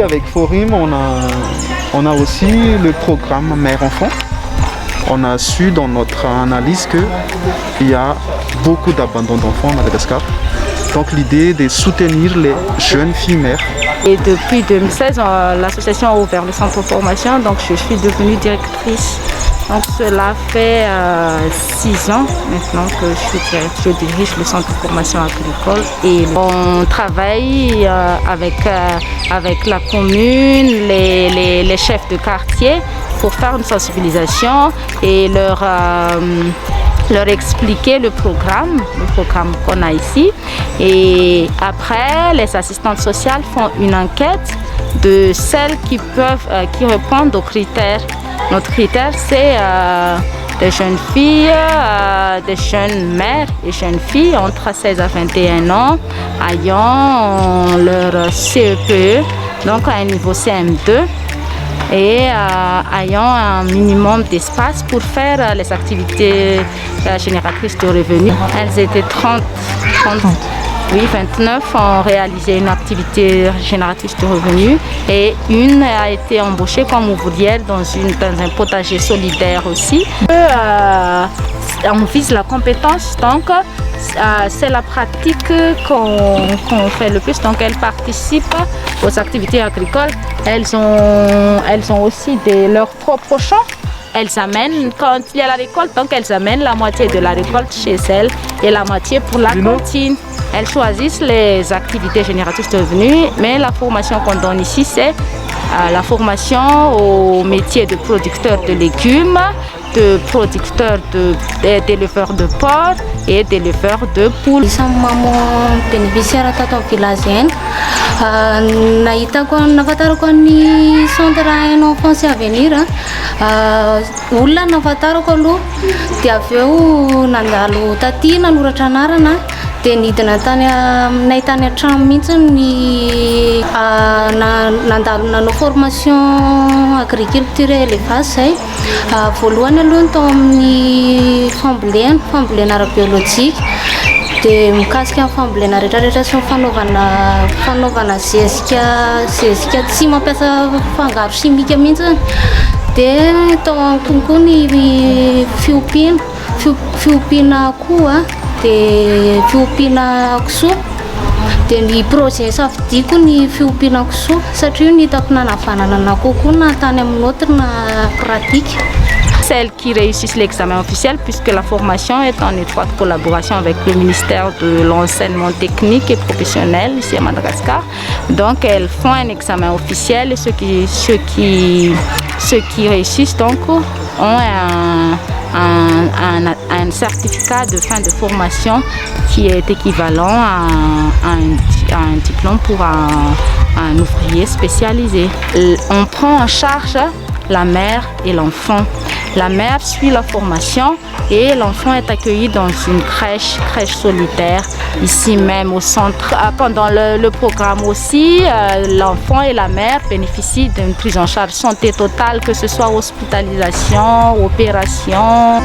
ici, avec Forum, on a aussi le programme Mère-Enfant. On a su dans notre analyse qu'il y a beaucoup d'abandon d'enfants à Madagascar. Donc l'idée est de soutenir les jeunes filles mères. Et depuis 2016, l'association a ouvert le centre de formation, donc je suis devenue directrice. Donc cela fait 6 ans maintenant que je dirige le centre de formation agricole et on travaille avec la commune, les chefs de quartier pour faire une sensibilisation et leur expliquer le programme qu'on a ici. Et après, les assistantes sociales font une enquête de celles qui répondent aux critères. Notre critère, c'est des jeunes filles, des jeunes mères et jeunes filles entre 16 à 21 ans ayant leur CEPE, donc à un niveau CM2, et ayant un minimum d'espace pour faire les activités génératrices de revenus. Elles étaient 30. Oui, 29 ont réalisé une activité génératrice de revenus et une a été embauchée comme ouvrière dans un potager solidaire aussi. On vise la compétence, donc c'est la pratique qu'on fait le plus. Donc elles participent aux activités agricoles. Elles ont aussi leurs propres champs. Elles amènent, quand il y a la récolte, donc elles amènent la moitié de la récolte chez elles et la moitié pour la cantine. Elles choisissent les activités génératrices de revenus, mais la formation qu'on donne ici, c'est la formation au métier de producteur de légumes, de producteur d'éleveurs de porc et d'éleveurs de poules. Maman bénéficiaire tato village nahitako nafatarako ny centre enfance avenir olona nafatarako aloha dia avy eo nandalo taty nanoratra anarana dia nidina tany aminay tany an-trano mihitsy ny nandalo nanao formation agriculture et élevage zay. Voalohany aloha tao amin'ny fambolena ara-biolojika dia mikasika amin'ny fambolena rehetrarehetra sy fanaovana zezika tsy mampiasa fangaro simika mihitsy. Dia tao konkoa ny fiompiana koa dia fiompiana kisoa. Dia ny projet safidiako ny fiompiana kisoa satria ny hitako nanavanana na kokoa na tany amin'ny autre na pratique. Celles qui réussissent l'examen officiel, puisque la formation est en étroite collaboration avec le ministère de l'enseignement technique et professionnel ici à Madagascar. Donc elles font un examen officiel et ceux qui réussissent donc ont un certificat de fin de formation qui est équivalent à un diplôme pour un ouvrier spécialisé. On prend en charge la mère et l'enfant. La mère suit la formation et l'enfant est accueilli dans une crèche solidaire, ici même au centre. Pendant le programme aussi, l'enfant et la mère bénéficient d'une prise en charge santé totale, que ce soit hospitalisation, opération.